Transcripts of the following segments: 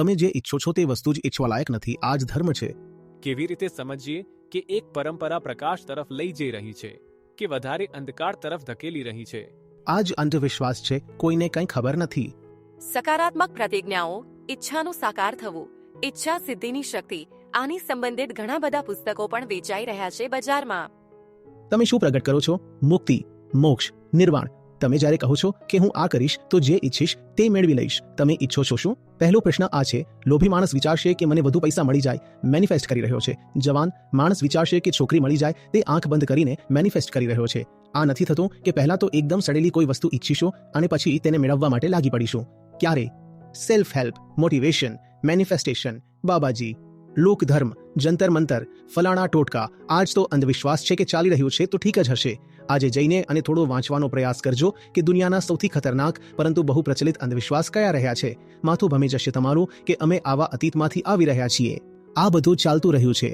તમે જે ઈચ્છો છો તે વસ્તુ જ ઈચ્છવા લાયક નથી. આ જ ધર્મ છે. કેવી રીતે સમજીએ કે એક પરંપરા પ્રકાશ તરફ લઈ જઈ રહી છે કે વધારે અંધકાર તરફ ધકેલી રહી છે? આ જ અંધવિશ્વાસ છે. કોઈને કંઈ ખબર નથી. સકારાત્મક પ્રતિજ્ઞાઓ, ઈચ્છાનું સાકાર થવું, ઈચ્છા સિદ્ધિની શક્તિ, આની સંબંધિત ઘણા બધા પુસ્તકો પણ વેચાઈ રહ્યા છે બજારમાં. તમે શું પ્રગટ કરો છો? મુક્તિ, મોક્ષ, નિર્વાણ. તમે જ્યારે કહો છો કે હું આ કરીશ તો જે ઈચ્છીશ તે મેળવી લઈશ, તમે ઈચ્છો છો શું? પહેલો પ્રશ્ન આ છે. લોભી માણસ વિચારશે કે મને વધુ પૈસા મળી જાય, મેનિફેસ્ટ કરી રહ્યો છે. જવાન માણસ વિચારશે કે છોકરી મળી જાય, તે આંખ બંધ કરીને મેનિફેસ્ટ કરી રહ્યો છે. આ નથી થતું કે પહેલા તો એકદમ સડેલી કોઈ વસ્તુ ઈચ્છીશું અને પછી તેને મેળવવા માટે લાગી પડીશું. ક્યારે? સેલ્ફ હેલ્પ, મોટિવેશન, મેનિફેસ્ટેશન, બાબાજી, લોકધર્મ, જંતર મંતર, ફલાણા ટોટકા. આજ તો અંધવિશ્વાસ છે કે ચાલી રહ્યું છે તો ઠીક જ હશે. આજે જઈને અને થોડો વાંચવાનો પ્રયાસ કરજો કે દુનિયાના સૌથી ખતરનાક પરંતુ બહુ પ્રચલિત અંધવિશ્વાસ કયા રહ્યા છે. માથું ભમી જશે તમારું કે અમે આવા અતીતમાંથી આવી રહ્યા છીએ. આ બધું ચાલતું રહ્યું છે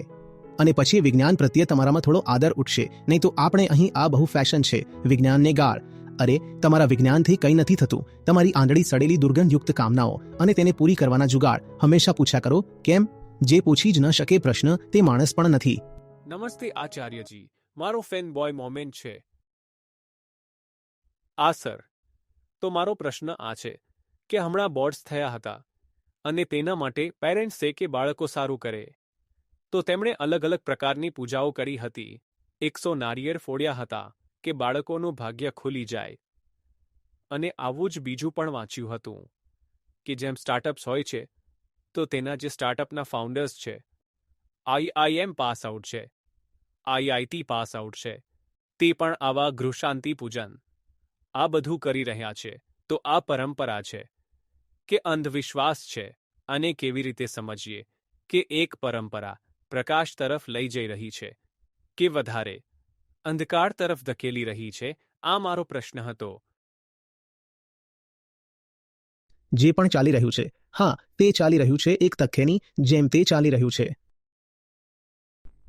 અને પછી વિજ્ઞાન પ્રત્યે તમારામાં થોડો આદર ઉઠશે. નહીં તો આપણે અહીં આ બહુ ફેશન છે, વિજ્ઞાનને ગાળ. અરે તમારા વિજ્ઞાનથી કંઈ નથી થતું. તમારી આંધળી સડેલી દુર્ગંધયુક્ત કામનાઓ અને તેને પૂરી કરવાના જુગાડ. હંમેશા પૂછ્યા કરો કેમ. જે પૂછી જ ન શકે પ્રશ્ન તે માણસ પણ નથી. નમસ્તે આચાર્યજી, મારો ફેન બોય મોમેન્ટ છે. આ સર, તો મારો પ્રશ્ન આ છે કે હમણાં બોર્ડ્સ થયા હતા અને તેના માટે પેરેન્ટ્સે કે બાળકો સારું કરે તો તેમણે અલગ અલગ પ્રકારની પૂજાઓ કરી હતી. 100 નારિયેળ ફોડ્યા હતા કે બાળકોનું ભાગ્ય ખુલી જાય. અને આવું જ બીજું પણ વાંચ્યું હતું કે જેમ સ્ટાર્ટઅપ્સ હોય છે તો તેના જે સ્ટાર્ટઅપના ફાઉન્ડર્સ છે, IIM પાસ આઉટ છે, IIT પાસ આઉટ છે, તે પણ આવા ગૃહશાંતિ પૂજન આ બધું કરી રહ્યા છે. તો આ પરંપરા છે કે અંધવિશ્વાસ છે? અને કેવી રીતે સમજીએ કે એક પરંપરા પ્રકાશ તરફ લઈ જઈ રહી છે કે વધારે અંધકાર તરફ ધકેલી રહી છે? આ મારો પ્રશ્ન હતો. જે પણ ચાલી રહ્યું છે, હા તે ચાલી રહ્યું છે એક તથ્યની જેમ તે ચાલી રહ્યું છે.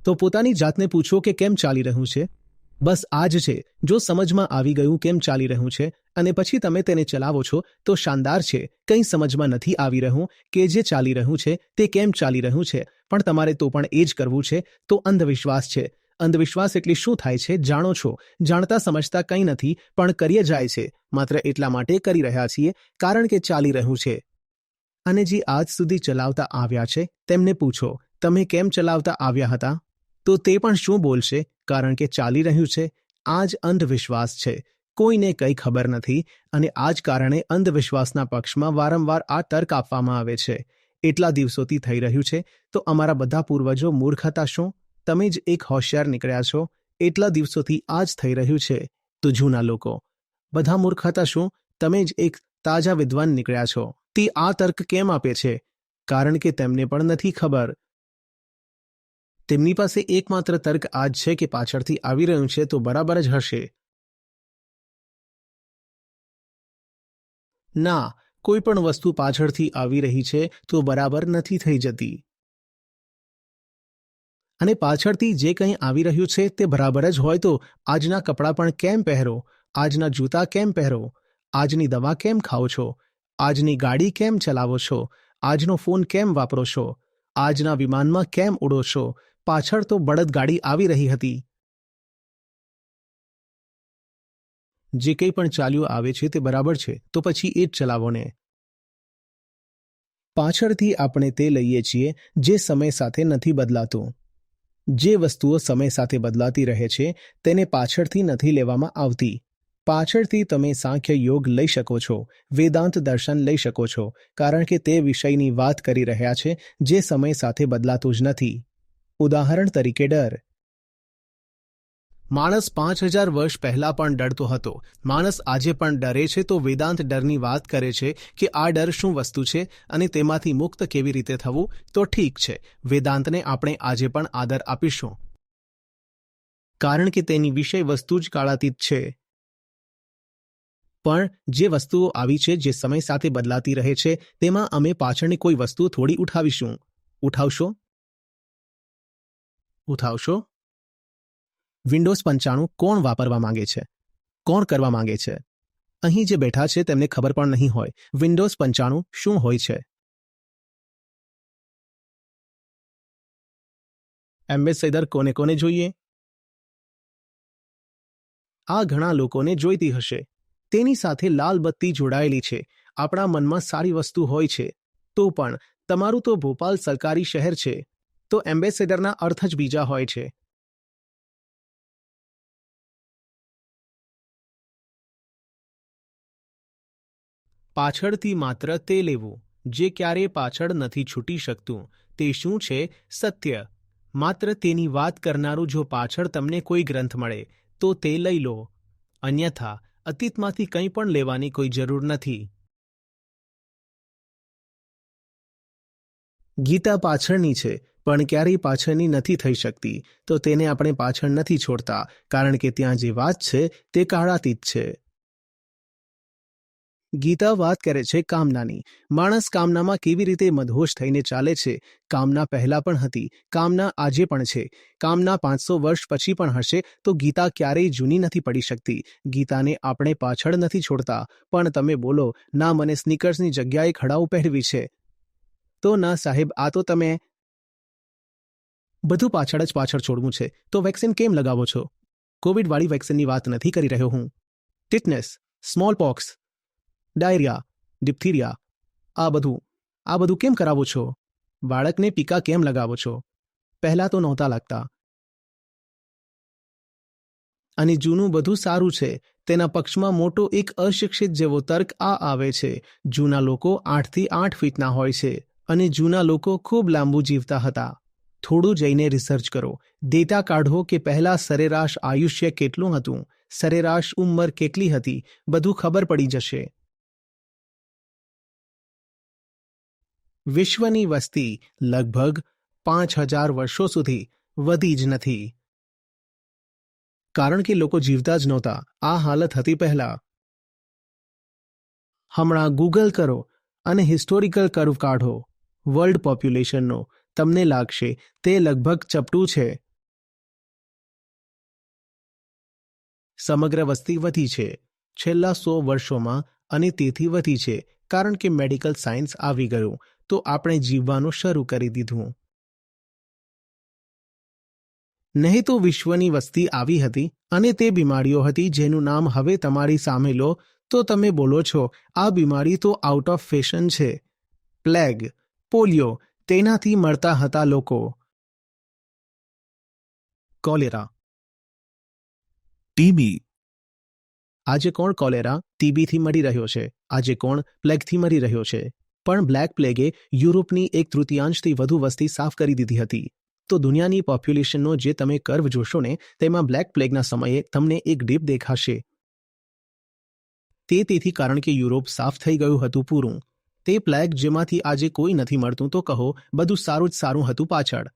તો પોતાની જાતને પૂછો કે કેમ ચાલી રહ્યું છે. બસ આ જ છે. જો સમજમાં આવી ગયું કેમ ચાલી રહ્યું છે અને પછી તમે તેને ચલાવો છો તો શાનદાર છે. કંઈ સમજમાં નથી આવી રહ્યું કે જે ચાલી રહ્યું છે તે કેમ ચાલી રહ્યું છે, પણ તમારે તો પણ એ જ કરવું છે. તો અંધવિશ્વાસ છે. અંધવિશ્વાસ એટલે શું થાય છે જાણો છો. જાણતા સમજતા કંઈ નથી પણ કરીએ જાય છે. માત્ર એટલા માટે કરી રહ્યા છીએ કારણ કે ચાલી રહ્યું છે. અને જે આજ સુધી ચલાવતા આવ્યા છે તેમને પૂછો તમે કેમ ચલાવતા આવ્યા હતા તો તે પણ શું બોલશે? કારણ કે ચાલી રહ્યું છે. આ જ અંધવિશ્વાસ છે. કોઈને કંઈ ખબર નથી અને આ જ કારણે અંધવિશ્વાસના પક્ષમાં વારંવાર આ તર્ક આપવામાં આવે છે. એટલા દિવસોથી થઈ રહ્યું છે તો અમારા બધા પૂર્વજો મૂર્ખ હતા શું? તમે જ એક હોશિયાર નીકળ્યા છો. એટલા દિવસોથી આ જ થઈ રહ્યું છે તો જૂના લોકો બધા મૂર્ખ હતા શું? તમે જ એક તાજા વિદ્વાન નીકળ્યા છો. તે આ તર્ક કેમ આપે છે? કારણ કે તેમને પણ નથી ખબર. તેમની પાસે એકમાત્ર તર્ક આ જ છે કે પાછળથી આવી રહ્યું છે તો બરાબર જ હશે. ના, કોઈ પણ વસ્તુ પાછળથી આવી રહી છે તો બરાબર નથી થઈ જતી. અને પાછળથી જે કંઈ આવી રહ્યું છે તે બરાબર જ હોય તો આજના કપડાં પણ કેમ પહેરો, આજના જૂતા કેમ પહેરો, આજની દવા કેમ ખાઓ છો, આજની ગાડી કેમ ચલાવો છો, આજનો ફોન કેમ વાપરો છો, આજના વિમાનમાં કેમ ઉડો છો? પાછળ તો બળદગાડી આવી રહી હતી. જે કંઈ પણ ચાલ્યું આવે છે તે બરાબર છે તો પછી એ જ ચલાવો ને. પાછળથી આપણે તે લઈએ છીએ જે સમય સાથે નથી બદલાતું. જે વસ્તુઓ સમય સાથે બદલાતી રહે છે તેને પાછળથી નથી લેવામાં આવતી. પાછળથી તમે સાંખ્ય યોગ લઈ શકો છો, વેદાંત દર્શન લઈ શકો છો, કારણ કે તે વિષયની વાત કરી રહ્યા છે જે સમય સાથે બદલાતું જ નથી. ઉદાહરણ તરીકે ડર. માણસ 5000 વર્ષ પહેલા પણ ડરતો હતો. માણસ આજે પણ ડરે છે તો વેદાંત ડરની વાત કરે છે કે આ ડર શું વસ્તુ છે અને તેમાંથી મુક્ત કેવી રીતે થવું. તો ઠીક છે, વેદાંતને આપણે આજે પણ આદર આપીશું કારણ કે તેની વિષય વસ્તુ જ કાળાતીત છે. પણ જે વસ્તુઓ આવી છે જે સમય સાથે બદલાતી રહે છે તેમાં અમે પાછળની કોઈ વસ્તુ થોડી ઉઠાવીશું. ઉઠાવશો? વિન્ડોઝ 95 કોણ વાપરવા માંગે છે? કોણ કરવા માંગે છે? અહીં જે બેઠા છે તેમને ખબર પણ નહીં હોય વિન્ડોઝ 95 શું હોય છે. એમ્બેસેડર કોને કોને જોઈએ? આ ઘણા લોકોને જોઈતી હશે. તેની સાથે લાલ બત્તી જોડાયેલી છે. આપણા મનમાં સારી વસ્તુ હોય છે, તો પણ તમારું તો ભોપાલ સરકારી શહેર છે, તો એમ્બેસેડરના અર્થ જ બીજા હોય છે. પાછળથી માત્ર તે લેવું જે ક્યારેય પાછળ નથી છૂટી શકતું. તે શું છે? સત્ય. માત્ર તેની વાત કરનારું જો પાછળ તમને કોઈ ગ્રંથ મળે તો તે લઈ લો, અન્યથા અતીતમાંથી કંઈ પણ લેવાની કોઈ જરૂર નથી. ગીતા પાછળની છે, પણ ક્યારેય પાછળની નથી થઈ શકતી, તો તેને આપણે પાછળ નથી છોડતા, કારણ કે ત્યાં જે વાત છે તે કાળાતીત છે. ગીતા વાત કરે છે કામનાની. માણસ કામનામાં કેવી રીતે મદહોશ થઈને ચાલે છે. કામના પહેલા પણ હતી, કામના આજે પણ છે, કામના 500 વર્ષ પછી પણ હશે. તો ગીતા ક્યારેય જૂની નથી પડી શકતી. ગીતાને આપણે પાછળ નથી છોડતા. પણ તમે બોલો, ના મને સ્નીકર્સની જગ્યાએ ખડાઉ પહેરવી છે, તો ના સાહેબ, આ તો તમે બધું પાછળ જ પાછળ છોડવું છે. તો વેક્સિન કેમ લગાવો છો? કોવિડવાળી વેક્સિનની વાત નથી કરી રહ્યો હું. ટિટનેસ, સ્મોલ પોક્સ, ડાયરિયા, ડિપ્થીરિયા, આ બધું કેમ કરાવો છો? બાળકને ટીકા કેમ લગાવો છો? પહેલાં તો નહોતા લાગતા. અને જૂનું બધું સારું છે. તેના પક્ષમાં મોટો એક અશિક્ષિત જેવો તર્ક આ આવે છે. જૂના લોકો 8 થી 8 ફીટના હોય છે, અને જૂના લોકો ખૂબ લાંબુ જીવતા હતા. થોડું જઈને રિસર્ચ કરો, ડેટા કાઢો કે પહેલા સરેરાશ આયુષ્ય કેટલું હતું, સરેરાશ ઉંમર કેટલી હતી, બધું ખબર પડી જશે. વિશ્વની વસ્તી લગભગ 5000 વર્ષો સુધી વધી જ નથી, કારણ કે લોકો જીવતા જ નહોતા. આ હાલત હતી પહેલા. હમણાં ગૂગલ કરો અને હિસ્ટોરિકલ કર્વ કાઢો વર્લ્ડ પોપ્યુલેશનનો. તમને લાગશે તે લગભગ ચપટું છે. સમગ્ર વસ્તી વધી છે છેલ્લા 100 વર્ષોમાં, અને તેથી વધી છે કારણ કે મેડિકલ સાયન્સ આવી ગયું, તો આપણે જીવવાનું શરૂ કરી દીધું. નહીં તો વિશ્વની વસ્તી આવી હતી, અને તે બીમારીઓ હતી જેનું નામ હવે તમારી સામે લો તો તમે બોલો છો આ બીમારી તો આઉટ ઓફ ફેશન છે. પ્લેગ, પોલિયો, તેનાથી મરતા હતા લોકો. Cholera, TB. આજે કોણ કોલેરા, ટીબીથી મરી રહ્યો છે? આજે કોણ પ્લેગથી મરી રહ્યો છે? પણ બ્લેક પ્લેગે યુરોપની 1/3 વધુ વસ્તી સાફ કરી દીધી હતી. તો દુનિયાની પોપ્યુલેશનનો જે તમે કર્વ જોશો ને, તેમાં બ્લેક પ્લેગના સમયે તમને એક ડીપ દેખાશે. તેથી કારણ કે યુરોપ સાફ થઈ ગયું હતું પૂરું. તે પ્લેગ જેમાંથી આજે કોઈ નથી મળતું, તો કહો બધું સારું જ સારું હતું પાછળ.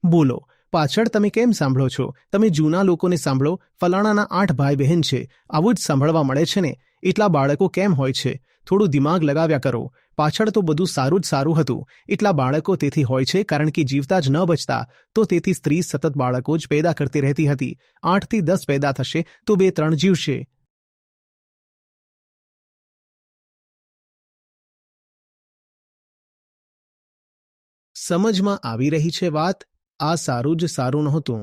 બોલો, પાછળ તમે કેમ સાંભળો છો? તમે જૂના લોકોને સાંભળો, ફલાણાના 8 ભાઈ બહેન છે, આવું જ સાંભળવા મળે છે ને. એટલા બાળકો કેમ હોય છે? થોડું દિમાગ લગાવ્યા કરો. પાછળ તો બધું સારું જ સારું હતું. એટલા બાળકો તેથી હોય છે કારણ કે જીવતા જ ન બચતા, તો તેથી સ્ત્રી સતત બાળકો જ પેદા કરતી રહેતી હતી. 8 થી 10 પેદા થશે તો 2-3 જીવશે. સમજમાં આવી રહી છે વાત? આ સારું જ સારું નહોતું,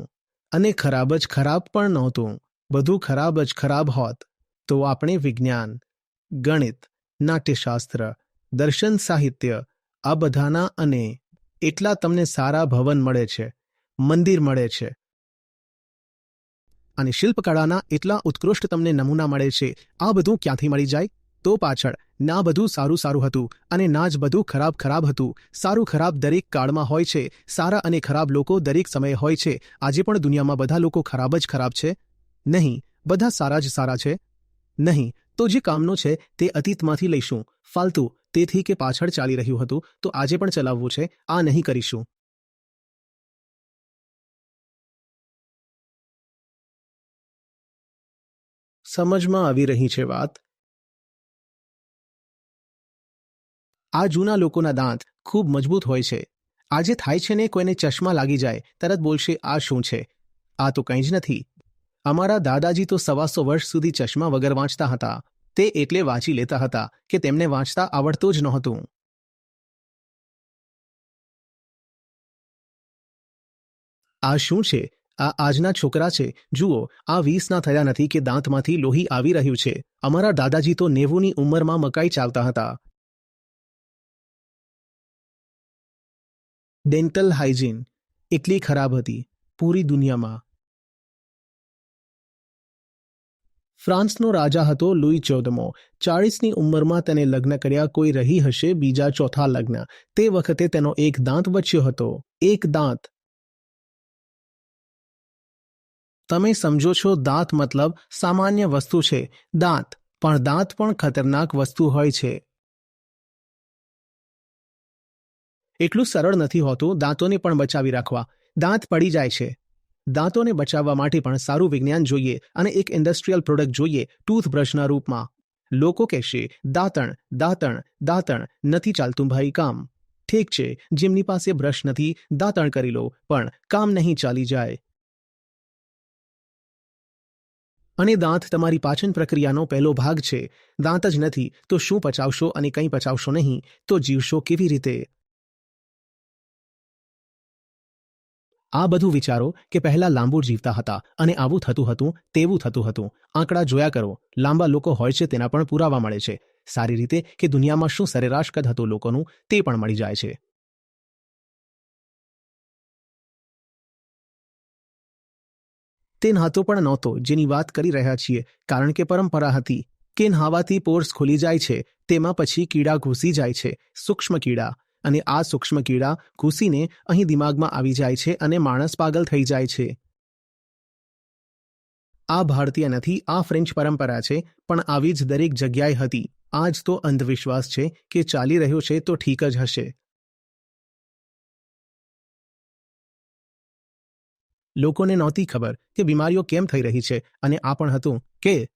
અને ખરાબ જ ખરાબ પણ નહોતું. બધું ખરાબ જ ખરાબ હોત તો આપણે વિજ્ઞાન, ગણિત, નાટ્યશાસ્ત્ર, દર્શન, સાહિત્ય, આ બધાના અને એટલા તમને સારા ભવન મળે છે, મંદિર મળે છે, અને શિલ્પકળાના એટલા ઉત્કૃષ્ટ તમને નમૂના મળે છે. આ બધું ક્યાંથી મળી જાય? તો પાછળ. ના બધું સારું સારું હતું, અને ના જ બધું ખરાબ ખરાબ હતું. સારું ખરાબ દરેક કાળમાં હોય છે. સારા અને ખરાબ લોકો દરેક સમયે હોય છે. આજે પણ દુનિયામાં બધા લોકો ખરાબ જ ખરાબ છે? નહીં, બધા સારા જ સારા છે? નહીં. તો જે કામનો છે તે અતીતમાંથી લઈશું. ફાલતુ, તેથી કે પાછળ ચાલી રહ્યું હતું તો આજે પણ ચલાવવું છે, આ નહીં કરીશું. સમજમાં આવી રહી છે વાત? આ જૂના લોકોના દાંત ખૂબ મજબૂત હોય છે. આજે થાય છે ને, કોઈને ચશ્મા લાગી જાય તરત બોલશે આ શું છે? આ તો કંઈ જ નથી. અમારા દાદાજી તો 125 વર્ષ સુધી ચશ્મા વગર વાંચતા હતા. તે એટલે વાંચી લેતા હતા કે તેમને વાંચતા આવડતું જ નહોતું. આ શું છે? આ આજના છોકરા છે. જુઓ, આ 20ના થયા નથી કે દાંતમાંથી લોહી આવી રહ્યું છે. અમારા દાદાજી તો 90ની ઉંમરમાં મકાઈ ચાવતા હતા. ડેન્ટલ હાઇજીન એટલી ખરાબ હતી પૂરી દુનિયામાં. ફ્રાન્સનો રાજા હતો લુઈ 14મો. 40ની ઉંમરમાં તેને લગ્ન કર્યા. કોઈ રહી હશે બીજા ચોથા લગ્ન. તે વખતે તેનો એક દાંત બચ્યો હતો. એક દાંત. તમે સમજો છો? દાંત મતલબ સામાન્ય વસ્તુ છે. દાંત પણ ખતરનાક વસ્તુ હોય છે. એટલું સરળ નથી હોતું દાંતોને પણ બચાવી રાખવા. દાંત પડી જાય છે. દાંતોને બચાવવા માટે પણ સારું વિજ્ઞાન જોઈએ અને એક ઇન્ડસ્ટ્રીયલ પ્રોડક્ટ જોઈએ ટૂથબ્રશના રૂપમાં. લોકો કહેશે દાંતણ દાંતણ દાંતણ, નથી ચાલતું ભાઈ કામ. ઠીક છે, જેમની પાસે બ્રશ નથી દાંતણ કરી લો, પણ કામ નહીં ચાલી જાય. અને દાંત તમારી પાચન પ્રક્રિયાનો પહેલો ભાગ છે. દાંત જ નથી તો શું પચાવશો? અને કંઈ પચાવશો નહીં તો જીવશો કેવી રીતે? આ બધું વિચારો કે પહેલા લાંબુ જીવતા હતા અને આવું થતું હતું તેવું થતું હતું. આંકડા જોયા કરો. લાંબા લોકો હોય છે તેના પણ પુરાવા મળે છે. સારી રીતે કે દુનિયામાં શું સરેરાશ કદ હતું લોકોનું તે પણ મળી જાય છે. તે નહાતો પણ નહોતો જેની વાત કરી રહ્યા છીએ, કારણ કે પરંપરા હતી કે નહાવાથી પોર્સ ખુલી જાય છે. તેમાં પછી કીડા ઘૂસી જાય છે, સૂક્ષ્મ કીડા. અને આ સૂક્ષ્મ કીડા ઘૂસીને અહીં દિમાગમાં આવી જાય છે અને માણસ પાગલ થઈ જાય છે. આ ભારતીય નથી, આ ફ્રેન્ચ પરંપરા છે, પણ આવી જ દરેક જગ્યાએ હતી. આ જ તો અંધવિશ્વાસ છે કે ચાલી રહ્યો છે તો ઠીક જ હશે. લોકોને નહોતી ખબર કે બીમારીઓ કેમ થઈ રહી છે. અને આ પણ હતું કે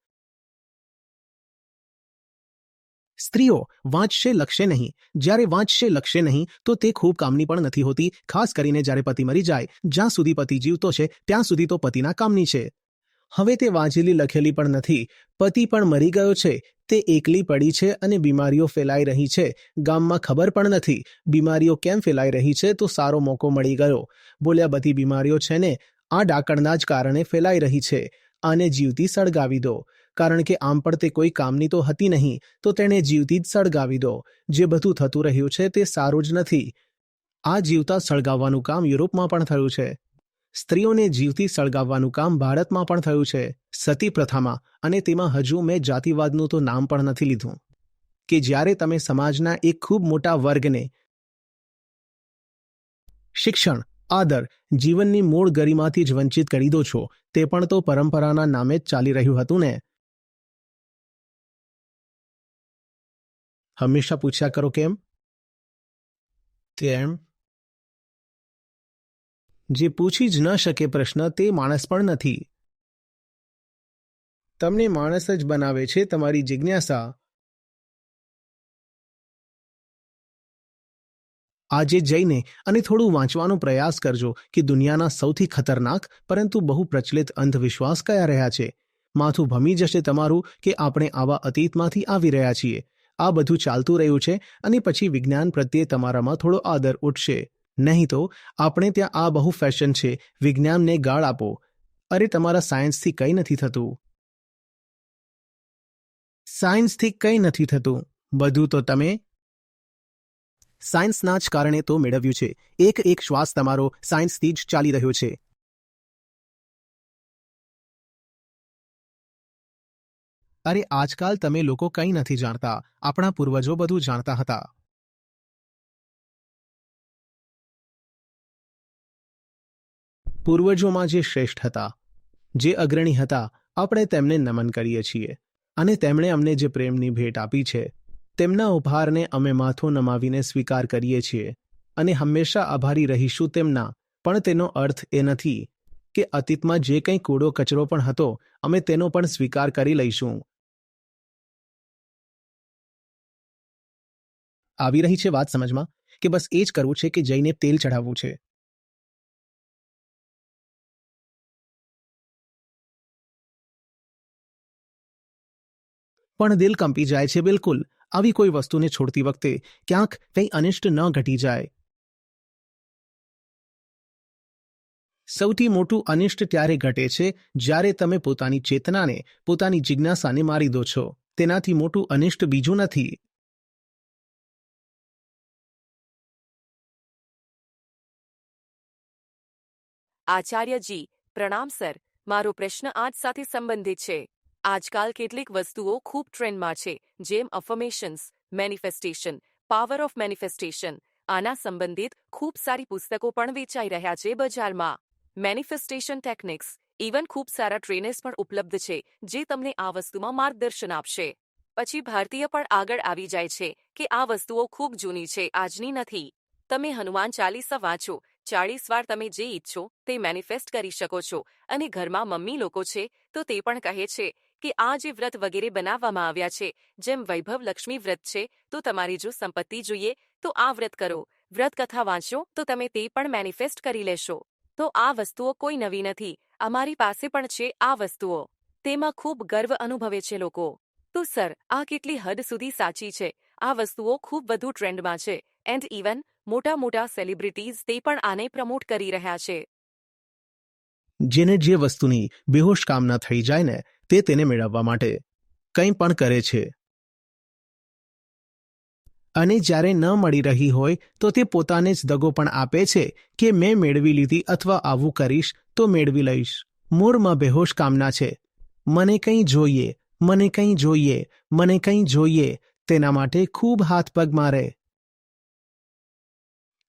સ્ત્રીઓ વાંચશે લખશે નહીં. જ્યારે વાંચશે લખશે નહીં તો તે ખૂબ કામની પણ નથી હોતી, ખાસ કરીને જ્યારે પતિ મરી જાય. જ્યાં સુધી પતિ જીવતો છે ત્યાં સુધી તો પતિના કામની છે. હવે તે વાંચેલી લખેલી પણ નથી. પતિ પણ મરી ગયો છે. તે એકલી પડી છે અને બીમારીઓ ફેલાઈ રહી છે. ગામમાં ખબર પણ નથી બીમારીઓ કેમ ફેલાઈ રહી છે. તો સારો મોકો મળી ગયો. બોલ્યા બધી બીમારીઓ છે ને આ ડાકણના જ કારણે ફેલાઈ રહી છે. આને જીવતી સળગાવી દો. કારણ કે આમ પણ તે કોઈ કામની તો હતી નહીં, તો તેણે જીવતી જ સળગાવી દો. જે બધું થતું રહ્યું છે તે સારું જ નથી. આ જીવતા સળગાવવાનું કામ યુરોપમાં પણ થયું છે. સ્ત્રીઓને જીવતી સળગાવવાનું કામ ભારતમાં પણ થયું છે, સતી પ્રથામાં. અને તેમાં હજુ મેં જાતિવાદનું તો નામ પણ નથી લીધું. કે જ્યારે તમે સમાજના એક ખૂબ મોટા વર્ગને શિક્ષણ, આદર, જીવનની મૂળ ગરિમાથી જ વંચિત કરી દો છો. તે પણ તો પરંપરાના નામે જ ચાલી રહ્યું હતું ને. હંમેશા પૂછ્યા કરો કેમ? તેમ જે પૂછી જ ન શકે પ્રશ્ન તે માણસ પણ નથી. તમને માણસ જ બનાવે છે તમારી જિજ્ઞાસા. આજે જઈને અને થોડું વાંચવાનો પ્રયાસ કરજો કે દુનિયાના સૌથી ખતરનાક પરંતુ બહુ પ્રચલિત અંધવિશ્વાસ કયા રહ્યા છે. માથું ભમી જશે તમારું કે આપણે આવા અતીતમાંથી આવી રહ્યા છીએ. આ બધું ચાલતું રહ્યું છે અને પછી વિજ્ઞાન પ્રત્યે તમારામાં થોડો આદર ઉઠશે. નહીં તો આપણે ત્યાં આ બહુ ફેશન છે, વિજ્ઞાનને ગાળ આપો. અરે તમારા સાયન્સથી કંઈ નથી થતું. સાયન્સથી કંઈ નથી થતું. બધું તો તમે સાયન્સના જ કારણે તો મેળવ્યું છે. એક એક શ્વાસ તમારો સાયન્સથી જ ચાલી રહ્યો છે. અરે આજકાલ તમે લોકો કંઈ નથી જાણતા. આપણા પૂર્વજો બધું જાણતા હતા. પૂર્વજોમાં જે શ્રેષ્ઠ હતા, જે અગ્રણી હતા, આપણે તેમને નમન કરીએ છીએ. અને તેમણે અમને જે પ્રેમની ભેટ આપી છે તેમના ઉપહારને અમે માથું નમાવીને સ્વીકાર કરીએ છીએ અને હંમેશા આભારી રહીશું તેમના. પણ તેનો અર્થ એ નથી કે અતીતમાં જે કંઈ કૂડો કચરો પણ હતો અમે તેનો પણ સ્વીકાર કરી લઈશું. આવી રહી છે વાત સમજમાં કે બસ એ જ કરવું છે કે જઈને તેલ ચઢાવવું છે. પણ દિલ કંપી જાય છે બિલકુલ. આવી કોઈ વસ્તુને છોડતી વખતે ક્યાંક કંઈ અનિષ્ટ ન ઘટી જાય. સૌથી મોટું અનિષ્ટ ત્યારે ઘટે છે જ્યારે તમે પોતાની ચેતનાને, પોતાની જિજ્ઞાસાને મારી દો છો. તેનાથી મોટું અનિષ્ટ બીજું નથી. આચાર્યજી, પ્રણામ સર. મારો પ્રશ્ન આજ સાથે સંબંધિત છે. આજકાલ કેટલીક વસ્તુઓ ખૂબ ટ્રેન્ડમાં છે, જેમ અફર્મેશન્સ, મેનિફેસ્ટેશન, પાવર ઓફ મેનિફેસ્ટેશન. આના સંબંધિત ખૂબ સારી પુસ્તકો પણ વેચાઈ રહ્યા છે બજારમાં. મેનિફેસ્ટેશન ટેકનિક્સ, ઇવન ખૂબ સારા ટ્રેનર્સ પણ ઉપલબ્ધ છે જે તમને આ વસ્તુમાં માર્ગદર્શન આપશે. પછી ભારતીય પણ આગળ આવી જાય છે કે આ વસ્તુઓ ખૂબ જૂની છે, આજની નથી. તમે હનુમાન ચાલીસા વાંચો, 40 વાર તમે જે ઈચ્છો તે મેનિફેસ્ટ કરી શકો છો. અને ઘરમાં મમ્મી લોકો છે તો તે પણ કહે છે કે આ જે વ્રત વગેરે બનાવવામાં આવ્યા છે, જેમ વૈભવ લક્ષ્મી વ્રત છે, તો તમારી જો સંપત્તિ જોઈએ તો આ વ્રત કરો. વ્રત કથા વાંચો તો તમે તે પણ મેનિફેસ્ટ કરી લેશો. તો આ વસ્તુઓ કોઈ નવી નથી, અમારી પાસે પણ છે આ વસ્તુઓ. તેમાં ખૂબ ગર્વ અનુભવે છે લોકો. તો સર, આ કેટલી હદ સુધી સાચી છે? આ વસ્તુઓ ખૂબ વધુ ટ્રેન્ડમાં છે એન્ડ ઇવન મોટા મોટા સેલિબ્રિટીઝ તે પણ આને પ્રમોટ કરી રહ્યા છે. જેને જે વસ્તુની બેહોશ કામના થઈ જાય ને, તે તેને મેળવવા માટે કંઈ પણ કરે છે. અને જ્યારે ન મળી રહી હોય તો તે પોતાને જ દગો પણ આપે છે કે મેં મેળવી લીધી અથવા આવું કરીશ તો મેળવી લઈશ. મૂળમાં બેહોશ કામના છે. મને કંઈ જોઈએ, મને કંઈ જોઈએ, મને કંઈ જોઈએ. તેના માટે ખૂબ હાથ પગ મારે.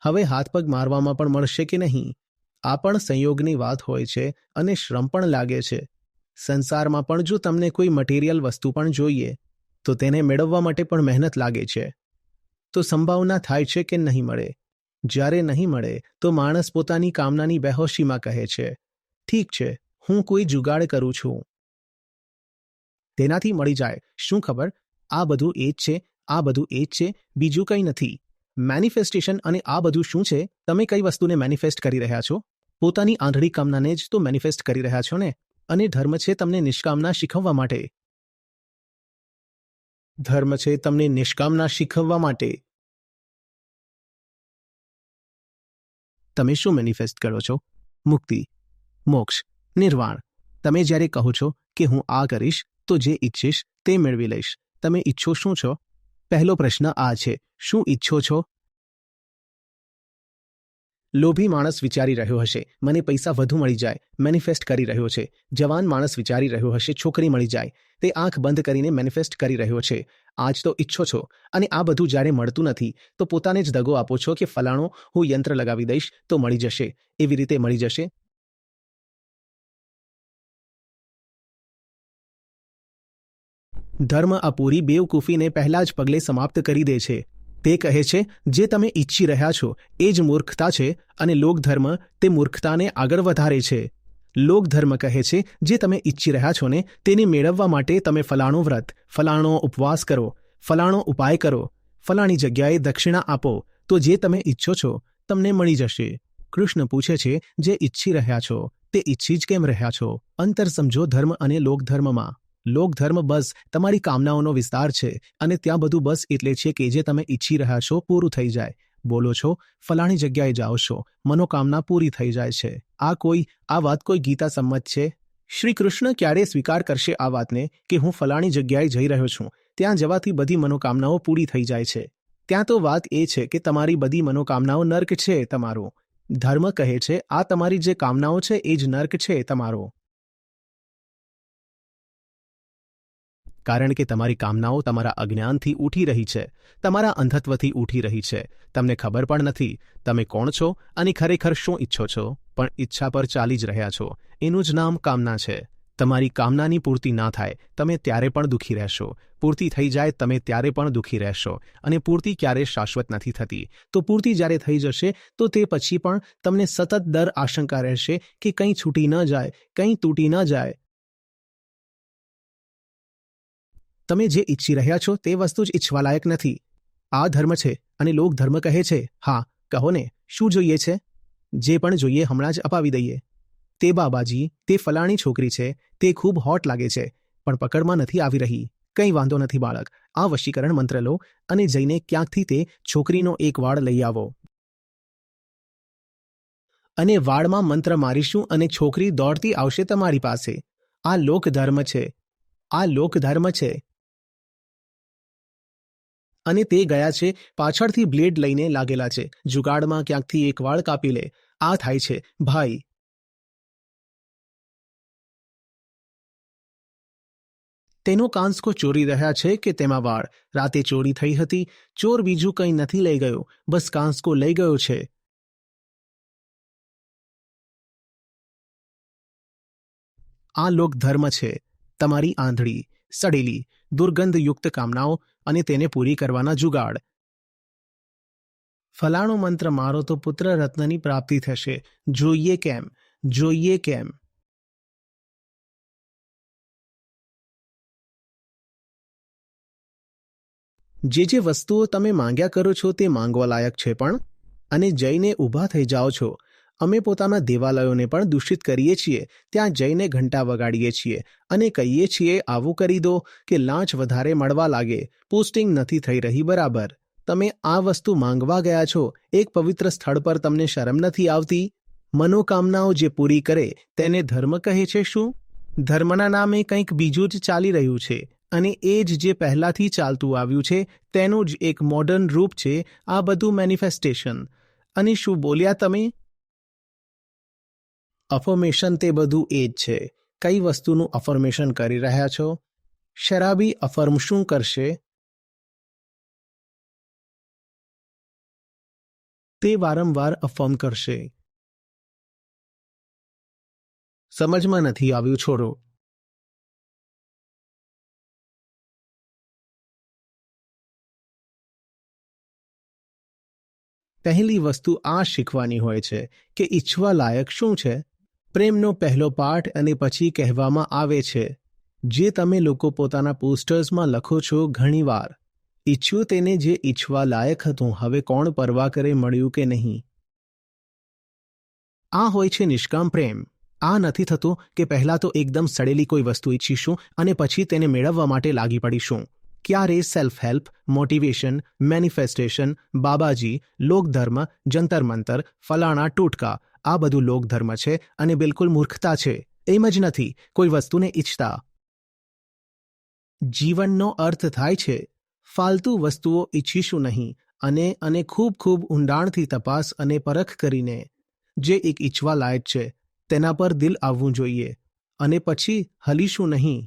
હવે હાથ પગ મારવામાં પણ મળશે કે નહીં, આ પણ સંયોગની વાત હોય છે અને શ્રમ પણ લાગે છે. સંસારમાં પણ જો તમને કોઈ મટીરિયલ વસ્તુ પણ જોઈએ તો તેને મેળવવા માટે પણ મહેનત લાગે છે. તો સંભાવના થાય છે કે નહીં મળે. જ્યારે નહીં મળે તો માણસ પોતાની કામનાની બેહોશીમાં કહે છે, ઠીક છે, હું કોઈ જુગાડ કરું છું, તેનાથી મળી જાય. શું ખબર, આ બધું એ જ છે, આ બધું એ જ છે, બીજું કંઈ નથી. મેનિફેસ્ટેશન અને આ બધું શું છે? તમે કઈ વસ્તુને મેનિફેસ્ટ કરી રહ્યા છો? પોતાની આંધળી કામનાને જ તો મેનિફેસ્ટ કરી રહ્યા છો ને. અને ધર્મ છે તમને નિષ્કામના શીખવવા માટે. ધર્મ છે તમને નિષ્કામના શીખવવા માટે. તમે શું મેનિફેસ્ટ કરો છો? મુક્તિ, મોક્ષ, નિર્વાણ. તમે જ્યારે કહો છો કે હું આ કરીશ તો જે ઈચ્છીશ તે મેળવી લઈશ, તમે ઈચ્છો શું છો? પહેલો પ્રશ્ન આ છે, શું ઈચ્છો છો? લોભી માણસ વિચારી રહ્યો હશે મને પૈસા વધુ મળી જાય, મેનિફેસ્ટ કરી રહ્યો છે. જવાન માણસ વિચારી રહ્યો હશે છોકરી મળી જાય, તે આંખ બંધ કરીને મેનિફેસ્ટ કરી રહ્યો છે. આજ તો ઈચ્છો છો અને આ બધું જ્યારે મળતું નથી તો પોતાને જ દગો આપો છો કે ફલાણો હું યંત્ર લગાવી દઈશ તો મળી જશે, એવી રીતે મળી જશે. ધર્મ આ પૂરી બેવકૂફીને પહેલા જ પગલે સમાપ્ત કરી દે છે. તે કહે છે જે તમે ઈચ્છી રહ્યા છો એ જ મૂર્ખતા છે અને લોકધર્મ તે મૂર્ખતાને આગળ વધારે છે. લોકધર્મ કહે છે જે તમે ઈચ્છી રહ્યા છો ને તેને મેળવવા માટે તમે ફલાણો વ્રત, ફલાણો ઉપવાસ કરો, ફલાણો ઉપાય કરો, ફલાણી જગ્યાએ દક્ષિણા આપો તો જે તમે ઈચ્છો છો તમને મળી જશે. કૃષ્ણ પૂછે છે જે ઈચ્છી રહ્યા છો તે ઈચ્છી જ કેમ રહ્યા છો? અંતર સમજો ધર્મ અને લોકધર્મમાં. લોકધર્મ બસ તમારી કામનાઓનો વિસ્તાર છે અને ત્યાં બધું બસ એટલે છે કે જે તમે ઈચ્છી રહ્યા છો પૂરું થઈ જાય. બોલો છો ફલાણી જગ્યાએ જાઓ છો, મનોકામના પૂરી થઈ જાય છે. આ વાત કોઈ ગીતા સંમત છે? શ્રી કૃષ્ણ ક્યારે સ્વીકાર કરશે આ વાતને કે હું ફલાણી જગ્યાએ જઈ રહ્યો છું, ત્યાં જવાથી બધી મનોકામનાઓ પૂરી થઈ જાય છે? ત્યાં તો વાત એ છે કે તમારી બધી મનોકામનાઓ નર્ક છે તમારો. ધર્મ કહે છે આ તમારી જે કામનાઓ છે એ જ નર્ક છે તમારો. કારણ કે તમારી કામનાઓ તમારા અજ્ઞાનથી ઉઠી રહી છે, તમારા અંધત્વથી ઉઠી રહી છે. તમને ખબર પણ નથી તમે કોણ છો અને ખરેખર શું ઈચ્છો છો, પણ ઈચ્છા પર ચાલી જ રહ્યા છો. એનું જ નામ કામના છે. તમારી કામનાની પૂર્તિ ના થાય તમે ત્યારે પણ દુઃખી રહેશો, પૂર્તિ થઈ જાય તમે ત્યારે પણ દુઃખી રહેશો. અને પૂર્તિ ક્યારેય શાશ્વત નથી થતી. તો પૂર્તિ જ્યારે થઈ જશે તો તે પછી પણ તમને સતત દર આશંકા રહેશે કે કંઈ છૂટી ન જાય, કંઈ તૂટી ન જાય. તમે જે ઈચ્છી રહ્યા છો તે વસ્તુ જ ઈચ્છવાલાયક નથી. આ ધર્મ છે અને લોકધર્મ કહે છે હા કહો ને શું જોઈએ છે? જે પણ જોઈએ હમણાં જ અપાવી દઈએ. તે બાબાજી, તે ફલાણી છોકરી છે, તે ખૂબ હોટ લાગે છે પણ પકડમાં નથી આવી રહી. કંઈ વાંધો નથી બાળક, આ વશીકરણ મંત્ર લો અને જઈને ક્યાંકથી તે છોકરીનો એક વાળ લઈ આવો. અને વાળમાં મંત્ર મારીશું અને છોકરી દોડતી આવશે તમારી પાસે. આ લોકધર્મ છે. આ લોકધર્મ છે. અને તે ગયા છે, પાછળથી બ્લેડ લઈને લાગેલા છે. જુગાડમાં ક્યાંકથી એક વાળ કાપી લે. આ થાય છે ભાઈ. તેનો કાંસકો ચોરી રહ્યા છે કે તેમાં વાળ. રાતે ચોરી થઈ હતી. ચોર બીજું કંઈ નથી લઈ ગયો, બસ કાંસકો લઈ ગયો છે. આ લોકધર્મ છે. તમારી આંધળી, સડેલી, દુર્ગંધયુક્ત કામનાઓ અને તેને પૂરી કરવાના જુગાડ. ફલાણો મંત્ર મારો તો પુત્ર રત્નની પ્રાપ્તિ થશે. જોઈએ કેમ, જોઈએ કેમ. જે વસ્તુઓ તમે માંગ્યા કરો છો તે માંગવા લાયક છે પણ, અને જઈને ઊભા થઈ જાઓ છો. અમે પોતાના દેવાલયોને પણ દૂષિત કરીએ છીએ. ત્યાં જઈને ઘંટા વગાડીએ છીએ અને કહીએ છીએ આવું કરી દો કે લાંચ વધારે મળવા લાગે. પોસ્ટિંગ નથી થઈ રહી બરાબર. તમે આ વસ્તુ માંગવા ગયા છો. એક પવિત્ર સ્થળ પર તમને શરમ નથી આવતી? મનોકામનાઓ જે પૂરી કરે તેને ધર્મ કહે છે શું? ધર્મના નામે કંઈક બીજું જ ચાલી રહ્યું છે. અને એ જ જે પહેલાથી ચાલતું આવ્યું છે તેનું જ એક મોડર્ન રૂપ છે આ બધું મેનિફેસ્ટેશન. અને શું બોલ્યા તમે? અફર્મેશન તે બધું એ જ છે. કઈ વસ્તુનું અફર્મેશન કરી રહ્યા છો? શરાબી અફર્મ શું કરશે? તે વારંવાર અફર્મ કરશે. સમજમાં નથી આવ્યું, છોડો. પહેલી વસ્તુ આ શીખવાની હોય છે કે ઈચ્છવા લાયક શું છે. પ્રેમનો પહેલો પાઠ અને પછી કહેવામાં આવે છે, જે તમે લોકો પોતાના પોસ્ટર્સમાં લખો છો ઘણીવાર, ઈચ્છ્યું તેને જે ઈચ્છવા લાયક હતું, હવે કોણ પરવા કરે મળ્યું કે નહીં. આ હોય છે નિષ્કામ પ્રેમ. આ નથી થતું કે પહેલાં તો એકદમ સડેલી કોઈ વસ્તુ ઈચ્છીશું અને પછી તેને મેળવવા માટે લાગી પડીશું. ક્યારે સેલ્ફ હેલ્પ, મોટિવેશન, મેનિફેસ્ટેશન, બાબાજી, લોકધર્મ, જંતર મંતર, ફલાણા ટોટકા, આ બધું લોકધર્મ છે અને બિલકુલ મૂર્ખતા છે. એમ જ નથી કોઈ વસ્તુને ઈચ્છતા. જીવનનો અર્થ થાય છે ફાલતુ વસ્તુઓ ઈચ્છીશું નહીં અને ખૂબ ખૂબ ઊંડાણથી તપાસ અને પરખ કરીને જે એક ઈચ્છવા લાયક છે તેના પર દિલ આવવું જોઈએ અને પછી હલીશું નહીં.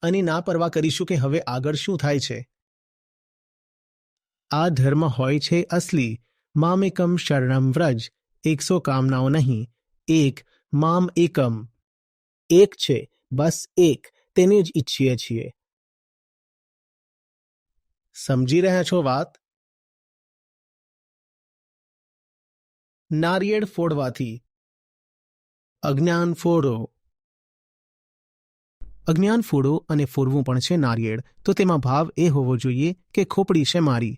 અને ના પરવા કરીશું કે હવે આગળ શું થાય છે. આ ધર્મ હોય છે અસલી. મામેકમ શરણમ વ્રજ. 100 કામનાઓ નહીં, એક. મામ એકમ. એક છે, બસ એક. તેને જ ઈચ્છીએ છીએ. સમજી રહ્યા છો વાત? નારિયેળ ફોડવાથી અજ્ઞાન ફોડો. અજ્ઞાન ફોડો અને ફોડવું પણ છે નારિયેળ, તો તેમાં ભાવ એ હોવો જોઈએ કે ખોપડી છે મારી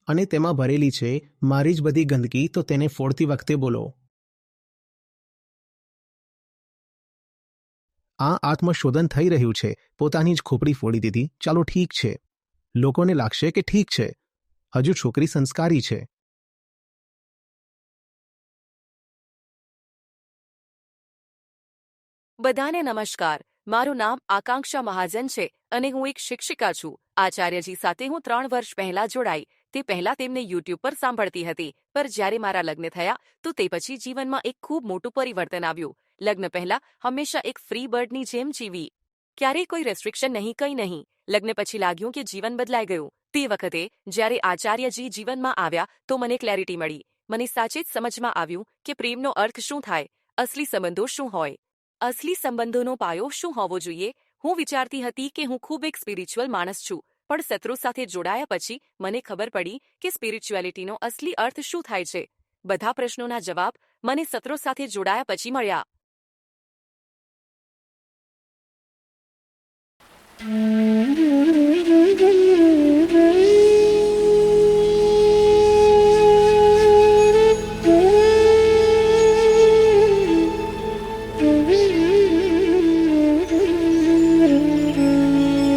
અને તેમાં ભરેલી છે મારી જ બધી ગંદકી, તો તેને ફોડતી વખતે બોલો, આ આત્મશોધન થઈ રહ્યું છે. પોતાની જ ખોપડી ફોડી દીધી. ચાલો ઠીક છે. લોકોને લાગશે કે ઠીક છે, હજુ છોકરી સંસ્કારી છે. બધાને નમસ્કાર. મારું નામ આકાંક્ષા મહાજન છે અને હું એક શિક્ષિકા છું. આચાર્યજી સાથે હું 3 વર્ષ પહેલા જોડાઈ. તે પહેલા તેમને યુટ્યુબ પર સાંભળતી હતી, પર જ્યારે મારા લગ્ન થયા તો તે પછી જીવનમાં એક ખૂબ મોટું પરિવર્તન આવ્યું. લગ્ન પહેલા હંમેશા એક ફ્રી બર્ડની જેમ જીવી. ક્યારેય કોઈ રેસ્ટ્રિક્શન નહીં, કંઈ નહીં. લગ્ન પછી લાગ્યું કે જીવન બદલાઈ ગયું. તે વખતે જ્યારે આચાર્યજી જીવનમાં આવ્યા તો મને ક્લેરિટી મળી. મને સાચે જ સમજમાં આવ્યું કે પ્રેમનો અર્થ શું થાય, અસલી સંબંધો શું હોય, અસલી સંબંધોનો પાયો શું હોવો જોઈએ. હું વિચારતી હતી કે હું ખૂબ એક સ્પિરિચ્યુઅલ માણસ છું, પણ સત્રો સાથે જોડાયા પછી મને ખબર પડી કે સ્પિરિચ્યુઆલિટીનો અસલી અર્થ શું થાય છે. બધા પ્રશ્નોના જવાબ મને સત્રો સાથે જોડાયા પછી મળ્યા.